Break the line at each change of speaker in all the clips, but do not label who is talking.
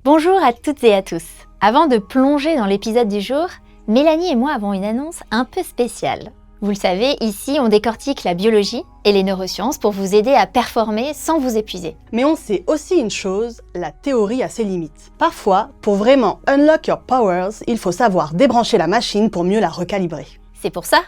Bonjour à toutes et à tous. Avant de plonger dans l'épisode du jour, Mélanie et moi avons une annonce un peu spéciale. Vous le savez, ici on décortique la biologie et les neurosciences pour vous aider à performer sans vous épuiser.
Mais on sait aussi une chose, la théorie a ses limites. Parfois, pour vraiment unlock your powers, il faut savoir débrancher la machine pour mieux la recalibrer.
C'est pour ça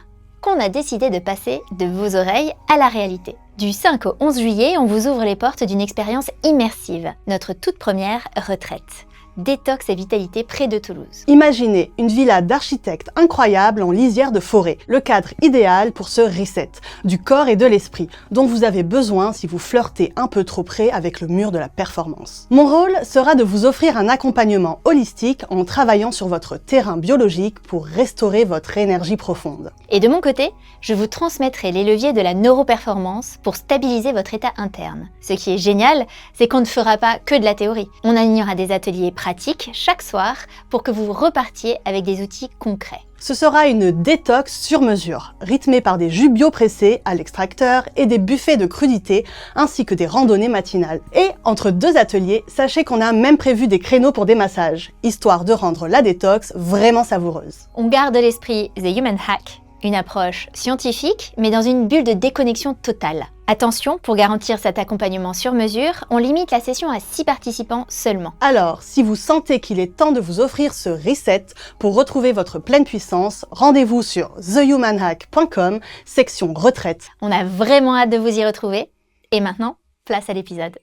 qu'on a décidé de passer de vos oreilles à la réalité. Du 5 au 11 juillet, on vous ouvre les portes d'une expérience immersive, notre toute première retraite. Détox et vitalité près de Toulouse.
Imaginez une villa d'architecte incroyable en lisière de forêt, le cadre idéal pour ce reset du corps et de l'esprit dont vous avez besoin si vous flirtez un peu trop près avec le mur de la performance. Mon rôle sera de vous offrir un accompagnement holistique en travaillant sur votre terrain biologique pour restaurer votre énergie profonde.
Et de mon côté, je vous transmettrai les leviers de la neuroperformance pour stabiliser votre état interne. Ce qui est génial, c'est qu'on ne fera pas que de la théorie. On alignera des ateliers pratiques chaque soir pour que vous repartiez avec des outils concrets.
Ce sera une détox sur mesure, rythmée par des jus bio-pressés à l'extracteur et des buffets de crudités, ainsi que des randonnées matinales. Et entre deux ateliers, sachez qu'on a même prévu des créneaux pour des massages, histoire de rendre la détox vraiment savoureuse.
On garde l'esprit The Human Hack, une approche scientifique, mais dans une bulle de déconnexion totale. Attention, pour garantir cet accompagnement sur mesure, on limite la session à 6 participants seulement.
Alors, si vous sentez qu'il est temps de vous offrir ce reset pour retrouver votre pleine puissance, rendez-vous sur thehumanhack.com, section retraite.
On a vraiment hâte de vous y retrouver. Et maintenant, place à l'épisode.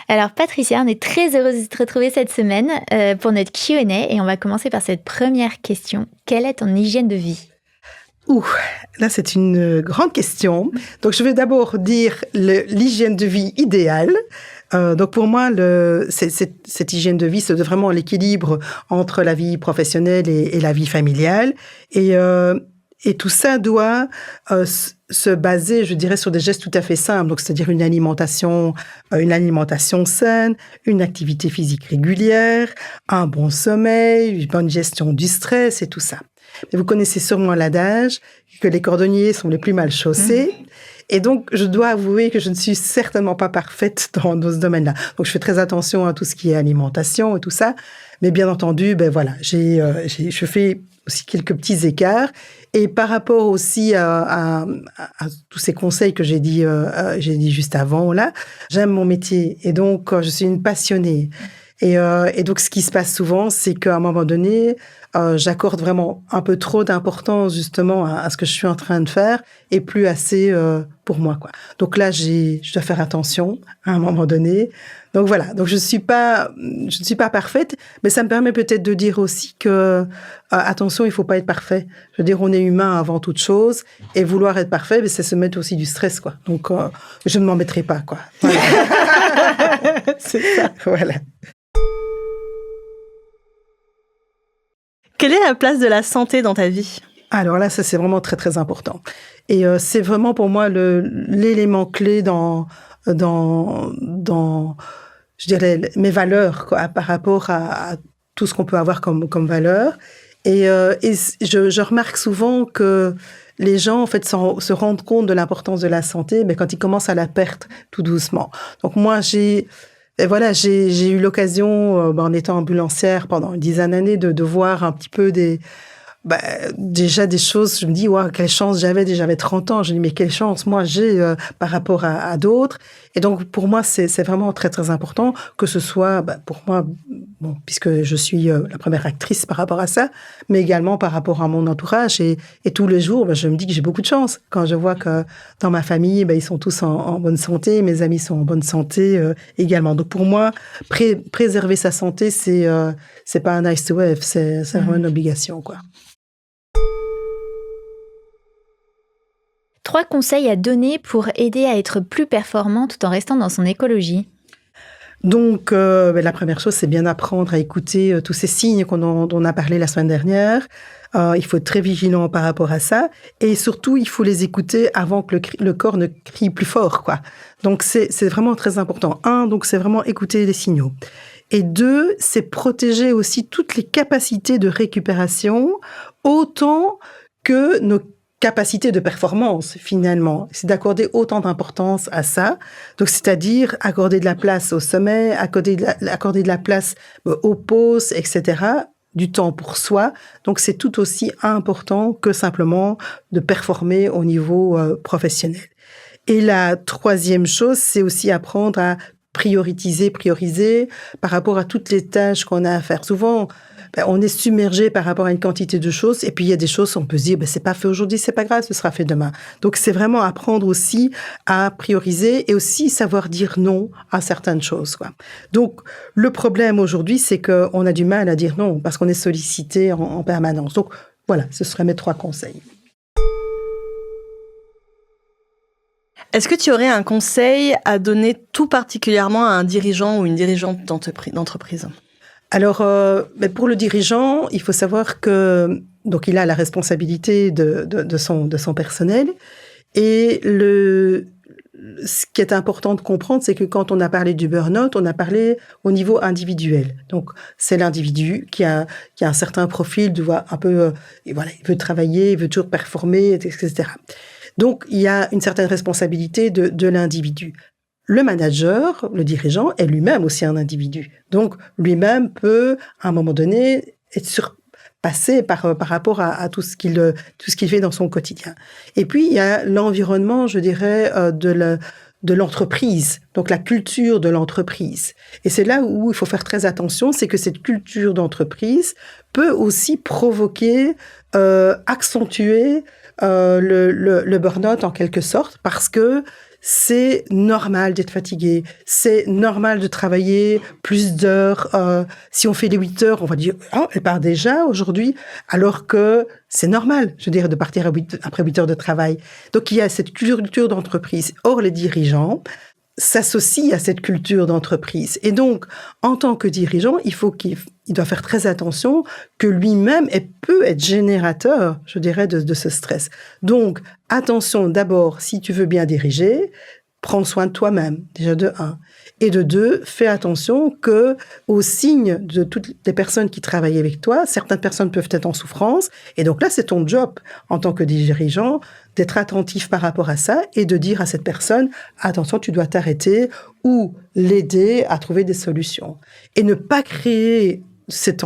Alors Patricia, on est très heureuse de te retrouver cette semaine pour notre Q&A et on va commencer par cette première question. Quelle est ton hygiène de vie ?
Là c'est une grande question. Donc je vais d'abord dire l'hygiène de vie idéale. Donc pour moi, cette hygiène de vie, c'est vraiment l'équilibre entre la vie professionnelle et la vie familiale. Et tout ça doit se baser, je dirais, sur des gestes tout à fait simples. Donc, c'est-à-dire une alimentation saine, une activité physique régulière, un bon sommeil, une bonne gestion du stress et tout ça. Mais vous connaissez sûrement l'adage que les cordonniers sont les plus mal chaussés. Et donc, je dois avouer que je ne suis certainement pas parfaite dans ce domaine-là. Donc, je fais très attention à tout ce qui est alimentation et tout ça. Mais bien entendu, je fais aussi quelques petits écarts. Et par rapport aussi à tous ces conseils que j'ai dit juste avant, là, j'aime mon métier. Et donc, je suis une passionnée. Et donc, ce qui se passe souvent, c'est qu'à un moment donné, j'accorde vraiment un peu trop d'importance justement à ce que je suis en train de faire et plus assez pour moi, quoi. Donc là, je dois faire attention à un moment donné. Donc voilà. Donc je ne suis pas parfaite, mais ça me permet peut-être de dire aussi que attention, il faut pas être parfait. Je veux dire, on est humain avant toute chose et vouloir être parfait, c'est se mettre aussi du stress, quoi. Donc je ne m'en mettrai pas, quoi. Voilà. C'est ça. Voilà.
Quelle est la place de la santé dans ta vie ?
Alors là, ça, c'est vraiment très, très important. Et c'est vraiment pour moi l'élément clé dans je dirais, mes valeurs, quoi, par rapport à tout ce qu'on peut avoir comme valeur. Et je remarque souvent que les gens, en fait, se rendent compte de l'importance de la santé, mais quand ils commencent à la perdre tout doucement. Donc moi, j'ai eu l'occasion, en étant ambulancière pendant une dizaine d'années, de voir un petit peu déjà des choses. Je me dis, wow, quelle chance j'avais 30 ans. Je me dis, mais quelle chance moi j'ai par rapport à d'autres. Et donc, pour moi, c'est vraiment très, très important que ce soit, pour moi, bon, puisque je suis la première actrice par rapport à ça, mais également par rapport à mon entourage. Et tous les jours, je me dis que j'ai beaucoup de chance quand je vois que dans ma famille, ils sont tous en bonne santé, mes amis sont en bonne santé également. Donc, pour moi, préserver sa santé, c'est pas un nice to have, c'est vraiment une obligation, quoi.
3 conseils à donner pour aider à être plus performant tout en restant dans son écologie.
Donc, la première chose, c'est bien apprendre à écouter tous ces signes dont on a parlé la semaine dernière. Il faut être très vigilant par rapport à ça. Et surtout, il faut les écouter avant que le corps ne crie plus fort, quoi. Donc, c'est vraiment très important. Donc, c'est vraiment écouter les signaux. Et 2, c'est protéger aussi toutes les capacités de récupération, autant que nos capacité de performance, finalement. C'est d'accorder autant d'importance à ça. Donc, c'est-à-dire accorder de la place au sommet, accorder de la place aux pauses, etc., du temps pour soi. Donc, c'est tout aussi important que simplement de performer au niveau professionnel. Et la 3e chose, c'est aussi apprendre à prioriser par rapport à toutes les tâches qu'on a à faire. Souvent, on est submergé par rapport à une quantité de choses, et puis il y a des choses, on peut se dire, c'est pas fait aujourd'hui, c'est pas grave, ce sera fait demain. Donc, c'est vraiment apprendre aussi à prioriser et aussi savoir dire non à certaines choses, quoi. Donc, le problème aujourd'hui, c'est qu'on a du mal à dire non parce qu'on est sollicité en permanence. Donc, voilà, ce seraient mes 3 conseils.
Est-ce que tu aurais un conseil à donner tout particulièrement à un dirigeant ou une dirigeante d'entreprise ?
Alors, pour le dirigeant, il faut savoir que donc il a la responsabilité de son personnel. Et ce qui est important de comprendre, c'est que quand on a parlé du burn-out, on a parlé au niveau individuel. Donc, c'est l'individu qui a un certain profil, un peu, il veut travailler, il veut toujours performer, etc. Donc, il y a une certaine responsabilité de l'individu. Le manager, le dirigeant, est lui-même aussi un individu. Donc, lui-même peut, à un moment donné, être surpassé par rapport à tout ce qu'il fait dans son quotidien. Et puis, il y a l'environnement, je dirais, de l'entreprise, donc la culture de l'entreprise. Et c'est là où il faut faire très attention, c'est que cette culture d'entreprise peut aussi provoquer, accentuer le burn-out en quelque sorte, parce que c'est normal d'être fatigué, c'est normal de travailler plus d'heures. Si on fait les 8 heures, on va dire « elle part déjà aujourd'hui », alors que c'est normal, je dirais, de partir après 8 heures de travail. Donc, il y a cette culture d'entreprise. Or, les dirigeants s'associent à cette culture d'entreprise. Et donc, en tant que dirigeant, il doit faire très attention que lui-même peut être générateur, je dirais, de ce stress. Donc, attention d'abord, si tu veux bien diriger, prends soin de toi-même, déjà de 1. Et de 2, fais attention aux signes de toutes les personnes qui travaillent avec toi. Certaines personnes peuvent être en souffrance. Et donc là, c'est ton job, en tant que dirigeant, d'être attentif par rapport à ça et de dire à cette personne, attention, tu dois t'arrêter, ou l'aider à trouver des solutions. Et ne pas créer cet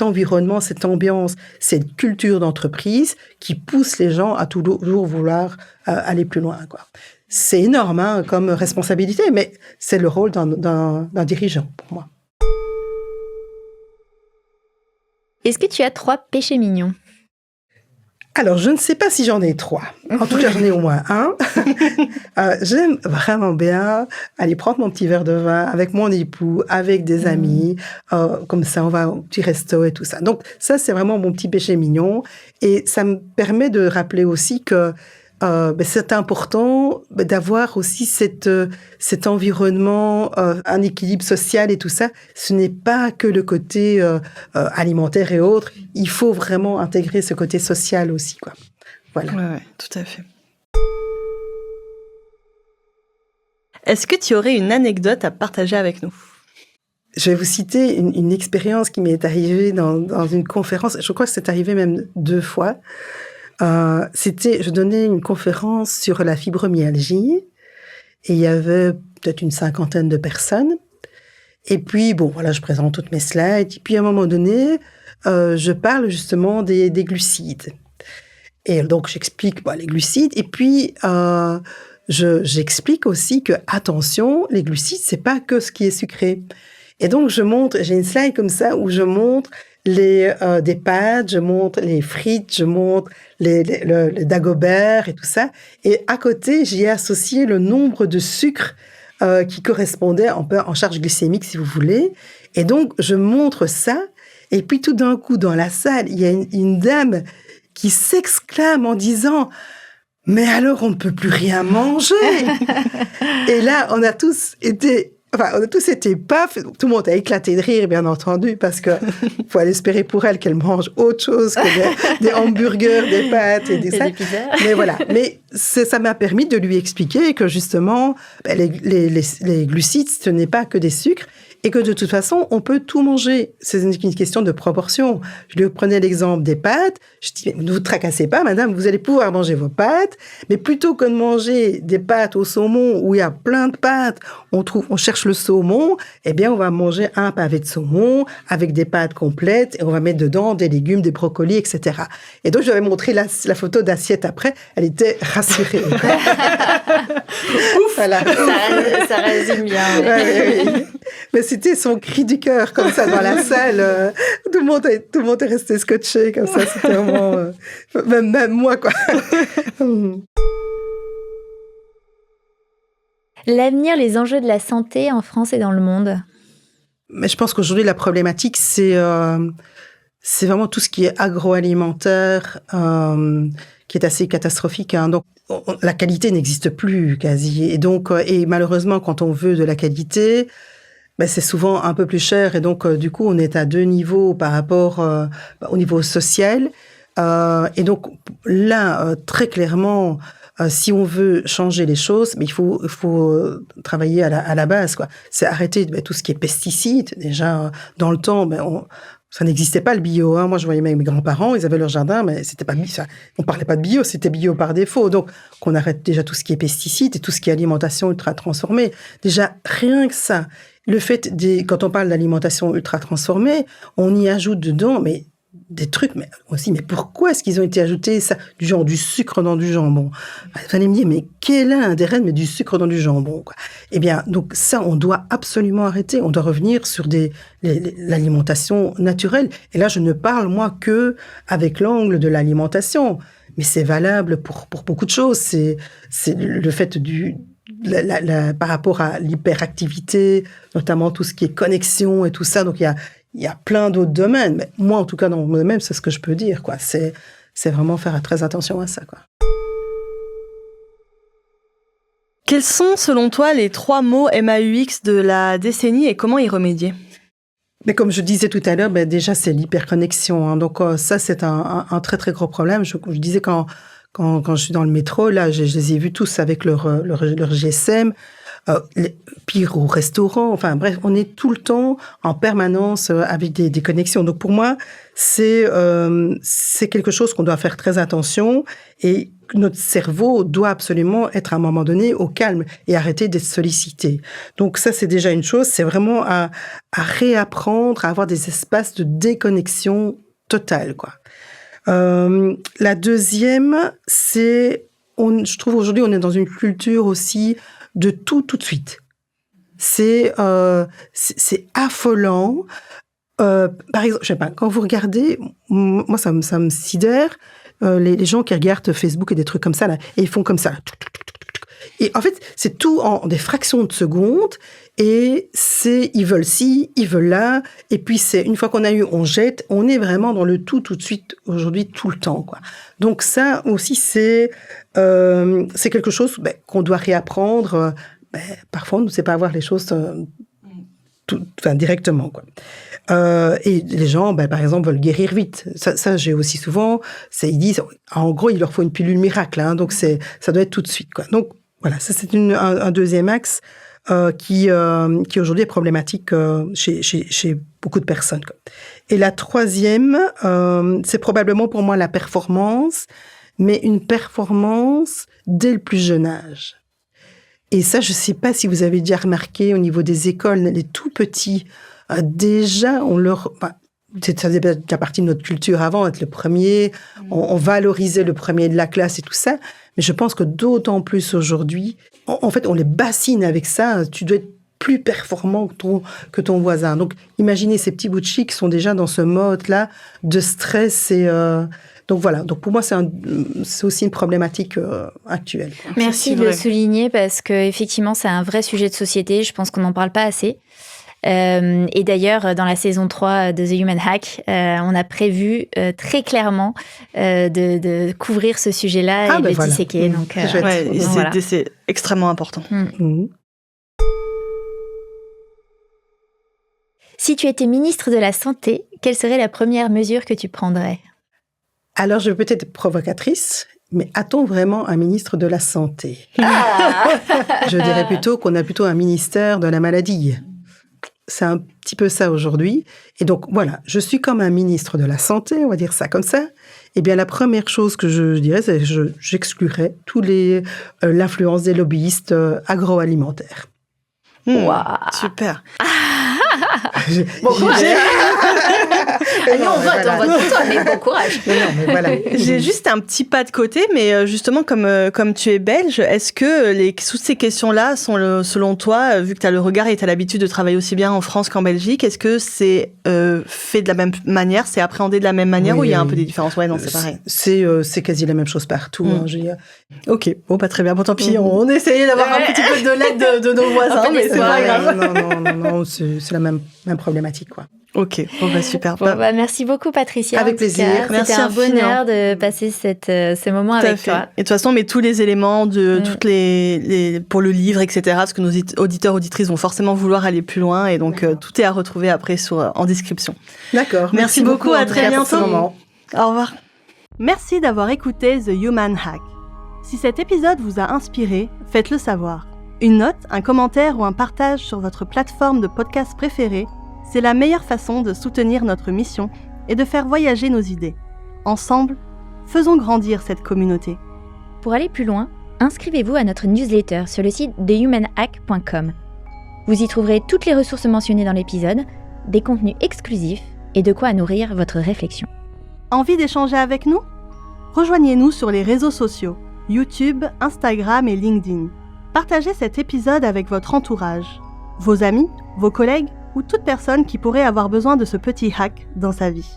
environnement, cette ambiance, cette culture d'entreprise qui pousse les gens à toujours vouloir aller plus loin, quoi. C'est énorme comme responsabilité, mais c'est le rôle d'un dirigeant pour moi.
Est-ce que tu as 3 péchés mignons ?
Alors, je ne sais pas si j'en ai 3. En tout cas, j'en ai au moins 1. J'aime vraiment bien aller prendre mon petit verre de vin avec mon époux, avec des amis. Comme ça, on va au petit resto et tout ça. Donc, ça, c'est vraiment mon petit péché mignon. Et ça me permet de rappeler aussi que c'est important d'avoir aussi cet environnement, un équilibre social et tout ça. Ce n'est pas que le côté alimentaire et autres. Il faut vraiment intégrer ce côté social aussi, quoi. Voilà.
Ouais, tout à fait. Est-ce que tu aurais une anecdote à partager avec nous ?
Je vais vous citer une expérience qui m'est arrivée dans une conférence. Je crois que c'est arrivé même 2 fois. Je donnais une conférence sur la fibromyalgie et il y avait peut-être une 50aine de personnes. Et puis, je présente toutes mes slides. Et puis, à un moment donné, je parle justement des glucides. Et donc, j'explique les glucides. Et puis, j'explique aussi que, attention, les glucides, c'est pas que ce qui est sucré. Et donc, j'ai une slide comme ça où je montre des pâtes, je montre les frites, je montre le dagobert et tout ça. Et à côté, j'y ai associé le nombre de sucres qui correspondait en charge glycémique, si vous voulez. Et donc, je montre ça. Et puis, tout d'un coup, dans la salle, il y a une dame qui s'exclame en disant « Mais alors, on ne peut plus rien manger !» Et là, on a tous été Enfin, on a tous été paf, tout le monde a éclaté de rire, bien entendu, parce que faut aller espérer pour elle qu'elle mange autre chose que des hamburgers, des pâtes et des
pizzas.
Mais voilà. Mais ça m'a permis de lui expliquer que justement, les glucides, ce n'est pas que des sucres. Et que de toute façon, on peut tout manger. C'est une question de proportion. Je lui prenais l'exemple des pâtes. Je dis, ne vous tracassez pas, madame, vous allez pouvoir manger vos pâtes. Mais plutôt que de manger des pâtes au saumon où il y a plein de pâtes, on cherche le saumon, eh bien, on va manger un pavé de saumon avec des pâtes complètes et on va mettre dedans des légumes, des brocolis, etc. Et donc, je lui avais montré la photo d'assiette après. Elle était rassurée. Ouf, voilà.
Ça résume bien.
Oui. Mais c'était son cri du cœur, comme ça, dans la salle. Tout le monde est resté scotché, comme ça. C'était vraiment... même moi, quoi.
L'avenir, les enjeux de la santé en France et dans le monde.
Mais je pense qu'aujourd'hui, la problématique, c'est vraiment tout ce qui est agroalimentaire, qui est assez catastrophique. Hein. Donc, la qualité n'existe plus, quasi. Et donc, et malheureusement, quand on veut de la qualité... Ben, c'est souvent un peu plus cher et donc du coup on est à deux niveaux par rapport au niveau social et donc là très clairement si on veut changer les choses, mais il faut travailler à la base quoi. C'est arrêter tout ce qui est pesticides. Déjà dans le temps, ça n'existait pas le bio. Hein. Moi, je voyais mes grands-parents, ils avaient leur jardin, mais c'était pas ça. On parlait pas de bio, c'était bio par défaut. Donc, qu'on arrête déjà tout ce qui est pesticides et tout ce qui est alimentation ultra transformée. Déjà, rien que ça. Le fait quand on parle d'alimentation ultra transformée, on y ajoute dedans, mais des trucs, mais aussi, mais pourquoi est-ce qu'ils ont été ajoutés ça, du genre du sucre dans du jambon? Vous allez me dire, mais quel est l'intérêt de mettre du sucre dans du jambon, quoi? Eh bien, donc ça, on doit absolument arrêter. On doit revenir sur l'alimentation naturelle. Et là, je ne parle, moi, que avec l'angle de l'alimentation. Mais c'est valable pour beaucoup de choses. C'est le fait par rapport à l'hyperactivité, notamment tout ce qui est connexion et tout ça. Donc, il y a plein d'autres domaines. Mais moi, en tout cas, dans mon domaine, c'est ce que je peux dire, quoi. C'est vraiment faire très attention à ça, quoi.
Quels sont, selon toi, les 3 mots MAUX de la décennie et comment y remédier?
Mais comme je disais tout à l'heure, déjà, c'est l'hyperconnexion. Hein. Donc, ça, c'est un très, très gros problème. Je disais quand je suis dans le métro, là, je les ai vus tous avec leur GSM, pire au restaurant. Enfin, bref, on est tout le temps en permanence avec des connexions. Donc, pour moi, c'est quelque chose qu'on doit faire très attention et notre cerveau doit absolument être à un moment donné au calme et arrêter d'être sollicité. Donc, ça, c'est déjà une chose. C'est vraiment à réapprendre à avoir des espaces de déconnexion totale, quoi. La deuxième, je trouve aujourd'hui, on est dans une culture aussi de tout de suite. C'est affolant. Par exemple, je sais pas, quand vous regardez, moi, ça me sidère, les gens qui regardent Facebook et des trucs comme ça, là, et ils font comme ça. Et en fait, c'est tout en des fractions de secondes. Et ils veulent ci, ils veulent là. Et puis, une fois qu'on a eu, on jette. On est vraiment dans le tout de suite, aujourd'hui, tout le temps, quoi. Donc, ça aussi, c'est quelque chose qu'on doit réapprendre. Parfois, on ne sait pas voir les choses directement, quoi. Et les gens, par exemple, veulent guérir vite. Ça j'ai aussi souvent. Ils disent, en gros, il leur faut une pilule miracle. Hein, donc, ça doit être tout de suite, quoi. Donc, voilà, ça, c'est un deuxième axe. Qui aujourd'hui est problématique chez beaucoup de personnes, quoi. Et la troisième, c'est probablement pour moi la performance, mais une performance dès le plus jeune âge. Et ça, je ne sais pas si vous avez déjà remarqué au niveau des écoles, les tout petits, déjà, ça faisait déjà partie de notre culture avant, être le premier, on valorisait le premier de la classe et tout ça, mais je pense que d'autant plus aujourd'hui, en fait, on les bassine avec ça, tu dois être plus performant que ton voisin. Donc, imaginez ces petits bouts de chi qui sont déjà dans ce mode-là de stress et... Donc voilà, donc pour moi, c'est aussi une problématique actuelle.
Merci de le souligner parce qu'effectivement, c'est un vrai sujet de société, je pense qu'on n'en parle pas assez. Et d'ailleurs, dans la saison 3 de The Human Hack, on a prévu très clairement de couvrir ce sujet-là et de le disséquer. Donc,
c'est extrêmement important.
Si tu étais ministre de la Santé, quelle serait la première mesure que tu prendrais ?
Alors, je vais peut-être être provocatrice, mais a-t-on vraiment un ministre de la Santé ? Je dirais plutôt qu'on a plutôt un ministère de la maladie. C'est un petit peu ça aujourd'hui. Et donc, voilà, je suis comme un ministre de la Santé, on va dire ça comme ça. Eh bien, la première chose que je dirais, c'est que j'exclurais l'influence des lobbyistes agroalimentaires.
Wow.
Super.
Bon courage. Allez, on vote pour toi, mais bon courage.
Non, mais voilà.
J'ai juste un petit pas de côté, mais justement, comme tu es belge, est-ce que toutes ces questions-là sont, selon toi, vu que tu as le regard et tu as l'habitude de travailler aussi bien en France qu'en Belgique, est-ce que c'est fait de la même manière, c'est appréhendé de la même manière, ou il y a un peu des différences ? Ouais, non, c'est pareil.
C'est quasi la même chose partout. Hein, je veux dire. Ok, bon, pas très bien. Bon, tant pis, on essayait d'avoir un petit peu de l'aide de nos voisins, mais c'est pas grave. Non, c'est la même problématique, quoi.
Ok, bon, bah, super.
Bon, bah, merci beaucoup, Patricia.
Avec plaisir.
C'était un bonheur de passer ce moment avec toi.
Et de toute façon, on met tous les éléments de toutes les pour le livre, etc. Parce que nos auditeurs, auditrices vont forcément vouloir aller plus loin. Et donc, tout est à retrouver après en description.
D'accord.
Merci beaucoup. À très bientôt.
Au
revoir.
Merci d'avoir écouté The Human Hack. Si cet épisode vous a inspiré, faites-le savoir. Une note, un commentaire ou un partage sur votre plateforme de podcast préférée, c'est la meilleure façon de soutenir notre mission et de faire voyager nos idées. Ensemble, faisons grandir cette communauté.
Pour aller plus loin, inscrivez-vous à notre newsletter sur le site thehumanhack.com. Vous y trouverez toutes les ressources mentionnées dans l'épisode, des contenus exclusifs et de quoi nourrir votre réflexion.
Envie d'échanger avec nous ? Rejoignez-nous sur les réseaux sociaux, YouTube, Instagram et LinkedIn. Partagez cet épisode avec votre entourage, vos amis, vos collègues ou toute personne qui pourrait avoir besoin de ce petit hack dans sa vie.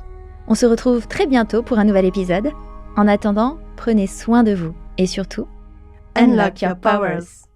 On se retrouve très bientôt pour un nouvel épisode. En attendant, prenez soin de vous et surtout,
Unlock your powers.